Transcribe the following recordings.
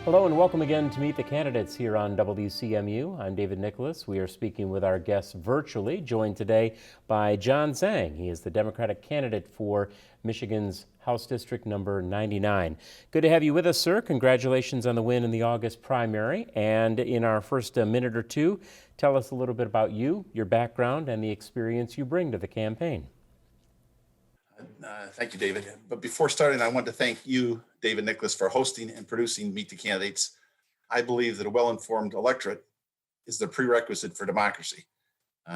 Hello and welcome again to Meet the Candidates here on WCMU. I'm David Nicholas. We are speaking with our guests virtually, joined today by John Zang. He is the Democratic candidate for Michigan's House District number 99. Good to have you with us, sir. Congratulations on the win in the August primary. And in our first minute or two, tell us a little bit about you, your background, and the experience you bring to the campaign. Thank you, David. But before starting, I want to thank you, David Nicholas, for hosting and producing Meet the Candidates. I believe that a well-informed electorate is the prerequisite for democracy.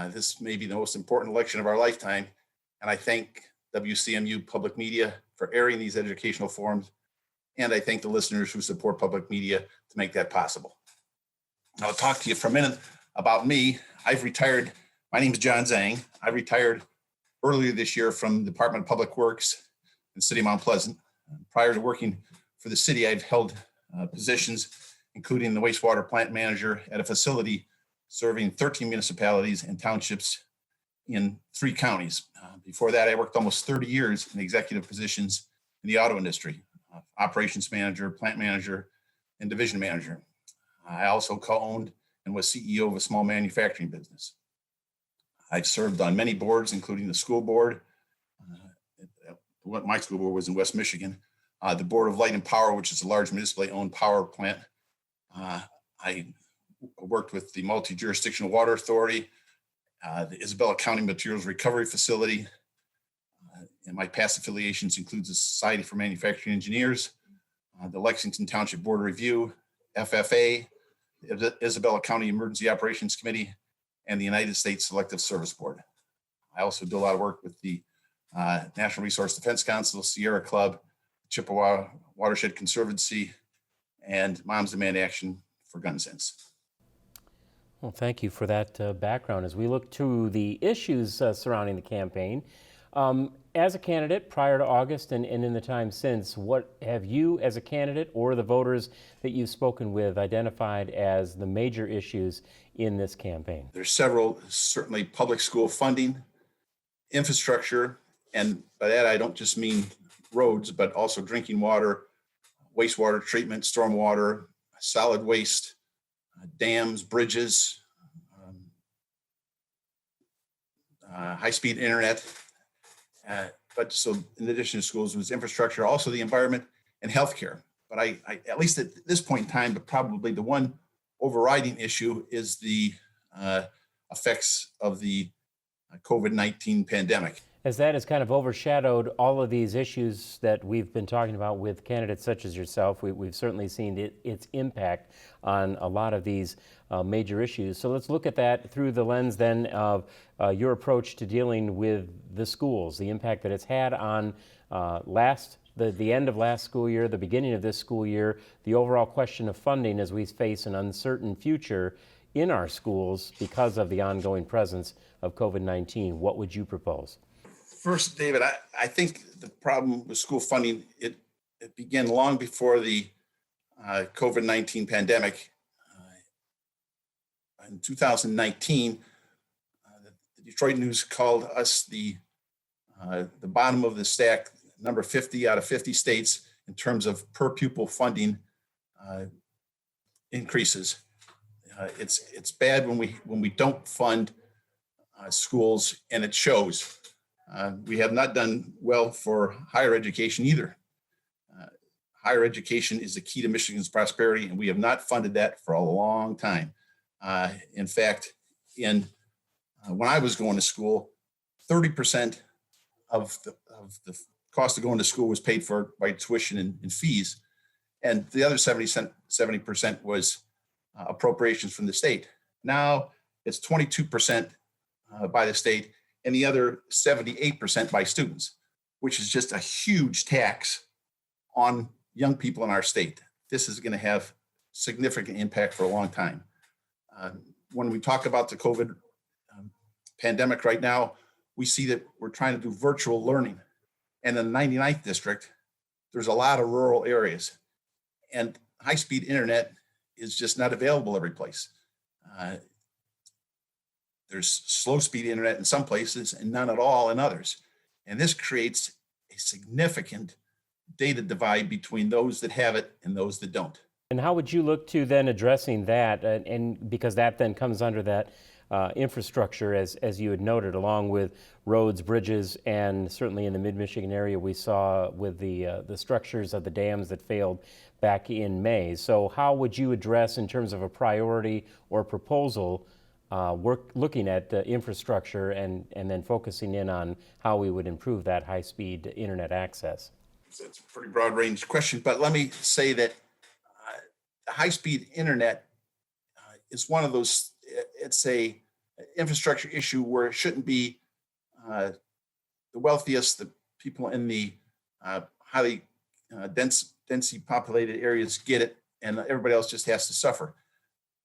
This may be the most important election of our lifetime, and I thank WCMU Public Media for airing these educational forums, and I thank the listeners who support public media to make that possible. I'll talk to you for a minute about me. I've retired. My name is John Zang. I retired earlier this year from the Department of Public Works in the city of Mount Pleasant. Prior to working for the city, I've held positions, including the wastewater plant manager at a facility serving 13 municipalities and townships in 3 counties. Before that, I worked almost 30 years in executive positions in the auto industry, operations manager, plant manager, and division manager. I also co-owned and was CEO of a small manufacturing business. I've served on many boards, including the school board. My school board was in West Michigan. The Board of Light and Power, which is a large municipally owned power plant. I worked with the Multi-Jurisdictional Water Authority, the Isabella County Materials Recovery Facility. And my past affiliations includes the Society for Manufacturing Engineers, the Lexington Township Board of Review, FFA, the Isabella County Emergency Operations Committee, and the United States Selective Service Board. I also do a lot of work with the National Resource Defense Council, Sierra Club, Chippewa Watershed Conservancy, and Moms Demand Action for Gun Sense. Well, thank you for that background. As we look to the issues surrounding the campaign, as a candidate prior to August and in the time since, what have you as a candidate or the voters that you've spoken with identified as the major issues in this campaign? There's several, certainly public school funding, infrastructure, and by that I don't just mean roads, but also drinking water, wastewater treatment, stormwater, solid waste, dams, bridges, high-speed internet. But so in addition to schools, was infrastructure, also the environment and healthcare. But I at least at this point in time, but probably the one overriding issue is the effects of the COVID-19 pandemic. As that has kind of overshadowed all of these issues that we've been talking about with candidates such as yourself, we've certainly seen its impact on a lot of these major issues. So let's look at that through the lens then of your approach to dealing with the schools, the impact that it's had on the end of last school year, the beginning of this school year, the overall question of funding as we face an uncertain future in our schools because of the ongoing presence of COVID-19. What would you propose? First, David, I think the problem with school funding, it began long before the COVID-19 pandemic. In 2019, the Detroit News called us the bottom of the stack, number 50 out of 50 states in terms of per pupil funding increases. It's bad when we don't fund schools, and it shows. We have not done well for higher education either. Higher education is the key to Michigan's prosperity, and we have not funded that for a long time. In fact, when I was going to school, 30% of the cost of going to school was paid for by tuition and fees, and the other 70% was appropriations from the state. Now it's 22% by the state, and the other 78% by students, which is just a huge tax on young people in our state. This is going to have significant impact for a long time. When we talk about the COVID pandemic right now, we see that we're trying to do virtual learning. And in the 99th district, there's a lot of rural areas, and high-speed internet is just not available every place. There's slow speed internet in some places and none at all in others. And this creates a significant data divide between those that have it and those that don't. And how would you look to then addressing that? And because that then comes under that infrastructure, as you had noted, along with roads, bridges, and certainly in the mid-Michigan area, we saw with the structures of the dams that failed back in May. So how would you address, in terms of a priority or proposal, looking at infrastructure and then focusing in on how we would improve that high-speed internet access? It's a pretty broad range question, but let me say that the high-speed internet is one of those, it's a infrastructure issue where it shouldn't be the wealthiest, the people in the highly densely populated areas get it, and everybody else just has to suffer.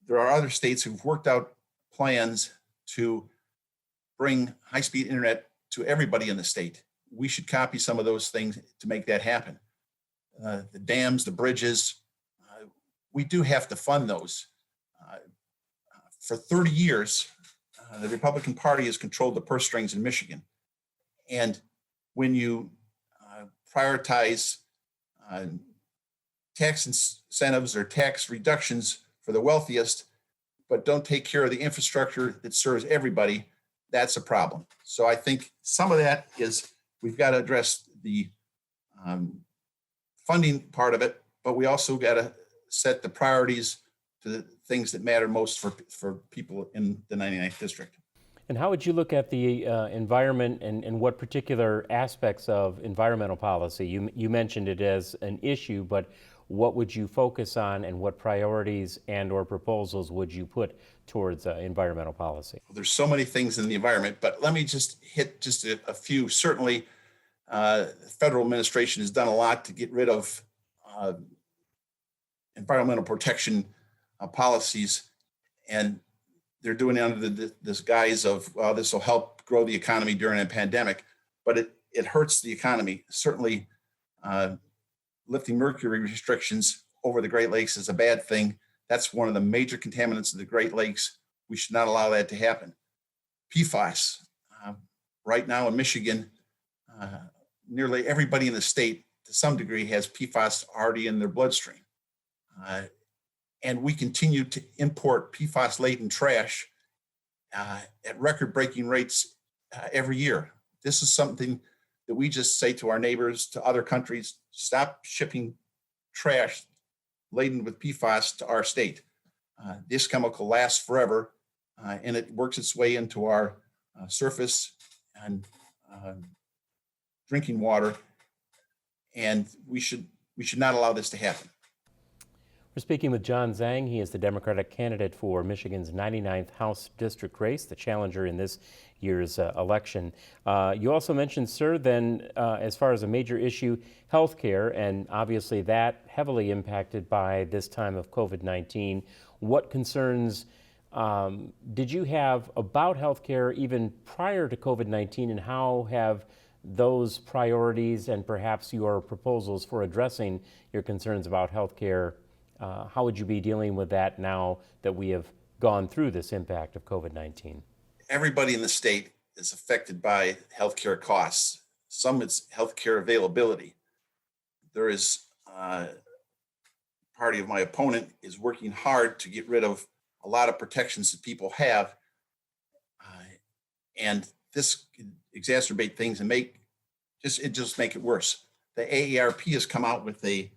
There are other states who've worked out plans to bring high-speed internet to everybody in the state. We should copy some of those things to make that happen. The dams, the bridges, we do have to fund those. For 30 years, the Republican Party has controlled the purse strings in Michigan. And when you prioritize tax incentives or tax reductions for the wealthiest, but don't take care of the infrastructure that serves everybody, that's a problem. So I think some of that is we've got to address the funding part of it, but we also got to set the priorities to the things that matter most for people in the 99th district. And how would you look at the environment and what particular aspects of environmental policy? You mentioned it as an issue, but what would you focus on and what priorities and or proposals would you put towards environmental policy? Well, there's so many things in the environment, but let me just hit just a few. Certainly, the federal administration has done a lot to get rid of environmental protection policies, and they're doing it under this guise of, well, this will help grow the economy during a pandemic, but it hurts the economy. Certainly, lifting mercury restrictions over the Great Lakes is a bad thing. That's one of the major contaminants of the Great Lakes. We should not allow that to happen. PFAS, right now in Michigan, nearly everybody in the state to some degree has PFAS already in their bloodstream. And we continue to import PFAS-laden trash at record-breaking rates every year. This is something that we just say to our neighbors, to other countries, stop shipping trash laden with PFAS to our state. This chemical lasts forever, and it works its way into our surface and drinking water, and we should not allow this to happen. We're speaking with John Zang. He is the Democratic candidate for Michigan's 99th House District race, the challenger in this year's election. You also mentioned, sir, then as far as a major issue, health care, and obviously that heavily impacted by this time of COVID-19. What concerns did you have about health care even prior to COVID-19, and how have those priorities and perhaps your proposals for addressing your concerns about health care, how would you be dealing with that now that we have gone through this impact of COVID-19? Everybody in the state is affected by healthcare costs. Some it's healthcare availability. There is party of my opponent is working hard to get rid of a lot of protections that people have, and this can exacerbate things and make it worse. The AARP has come out with a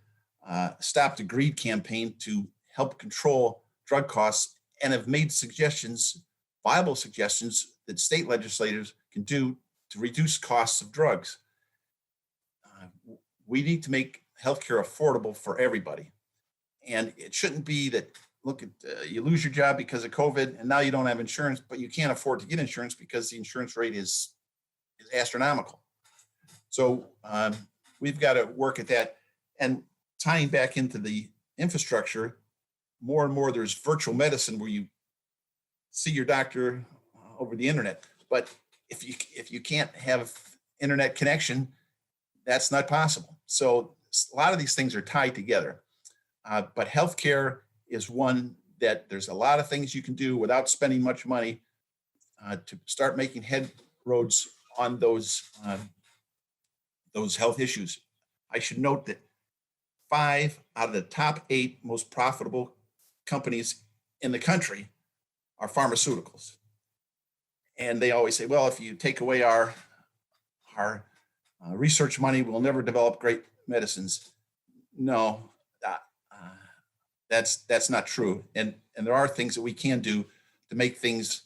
Stop the Greed campaign to help control drug costs, and have made suggestions, viable suggestions, that state legislators can do to reduce costs of drugs. We need to make healthcare affordable for everybody. And it shouldn't be that, look, you lose your job because of COVID and now you don't have insurance, but you can't afford to get insurance because the insurance rate is astronomical. So we've got to work at that. And tying back into the infrastructure, more and more there's virtual medicine where you see your doctor over the internet. But if you can't have internet connection, that's not possible. So a lot of these things are tied together. But healthcare is one that there's a lot of things you can do without spending much money to start making headroads on those health issues. I should note that 5 out of the top 8 most profitable companies in the country are pharmaceuticals. And they always say, well, if you take away our research money, we'll never develop great medicines. No, that's not true. And there are things that we can do to make things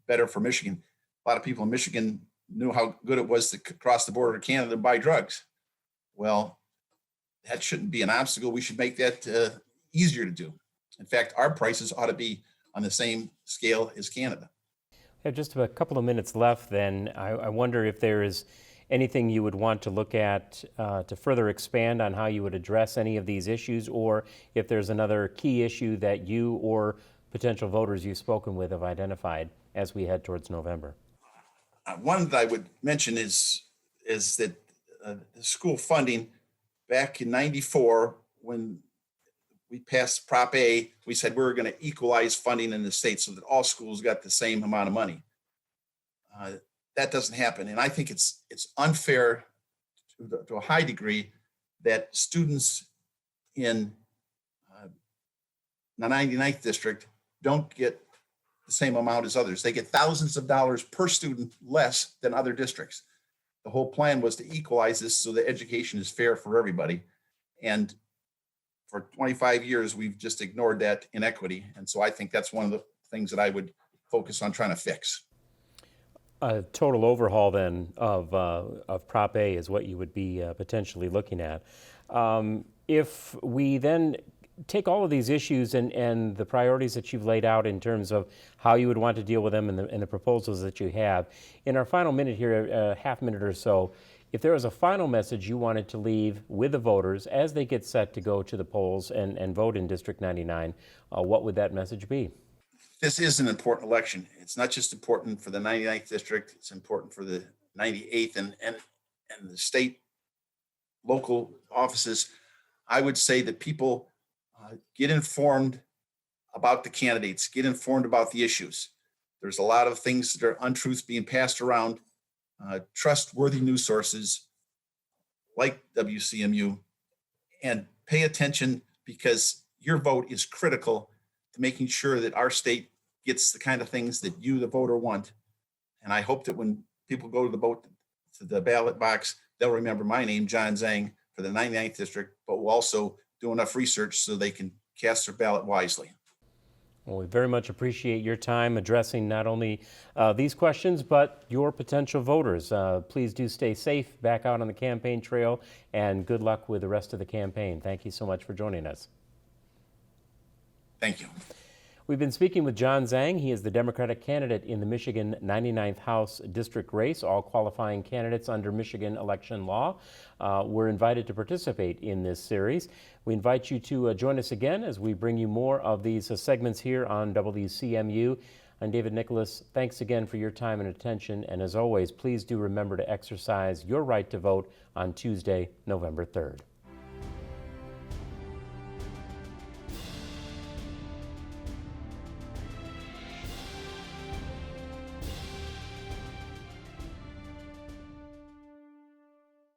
better for Michigan. A lot of people in Michigan knew how good it was to cross the border to Canada and buy drugs. Well, that shouldn't be an obstacle. We should make that easier to do. In fact, our prices ought to be on the same scale as Canada. We have just a couple of minutes left then. I wonder if there is anything you would want to look at to further expand on how you would address any of these issues, or if there's another key issue that you or potential voters you've spoken with have identified as we head towards November. One that I would mention is that the school funding back in '94, when we passed Prop A, we said we were going to equalize funding in the state so that all schools got the same amount of money. That doesn't happen. And I think it's unfair to a high degree that students in the 99th district don't get the same amount as others. They get thousands of dollars per student less than other districts. The whole plan was to equalize this so that education is fair for everybody. And for 25 years, we've just ignored that inequity. And so I think that's one of the things that I would focus on trying to fix. A total overhaul then of Prop A is what you would be potentially looking at. If we then take all of these issues and the priorities that you've laid out in terms of how you would want to deal with them and the proposals that you have, in our final minute here, a half minute or so, if there was a final message you wanted to leave with the voters as they get set to go to the polls and vote in District 99, what would that message be? This is an important election. It's not just important for the 99th district, it's important for the 98th and the state, local offices. I would say that people get informed about the candidates, get informed about the issues. There's a lot of things that are untruths being passed around. Trustworthy news sources like WCMU, and pay attention because your vote is critical to making sure that our state gets the kind of things that you, the voter, want. And I hope that when people go to the ballot box, they'll remember my name, John Zang, for the 99th district, but will also do enough research so they can cast their ballot wisely. Well, we very much appreciate your time addressing not only these questions, but your potential voters. Please do stay safe back out on the campaign trail, and good luck with the rest of the campaign. Thank you so much for joining us. Thank you. We've been speaking with John Zang. He is the Democratic candidate in the Michigan 99th House District race. All qualifying candidates under Michigan election law were invited to participate in this series. We invite you to join us again as we bring you more of these segments here on WCMU. I'm David Nicholas. Thanks again for your time and attention. And as always, please do remember to exercise your right to vote on Tuesday, November 3rd.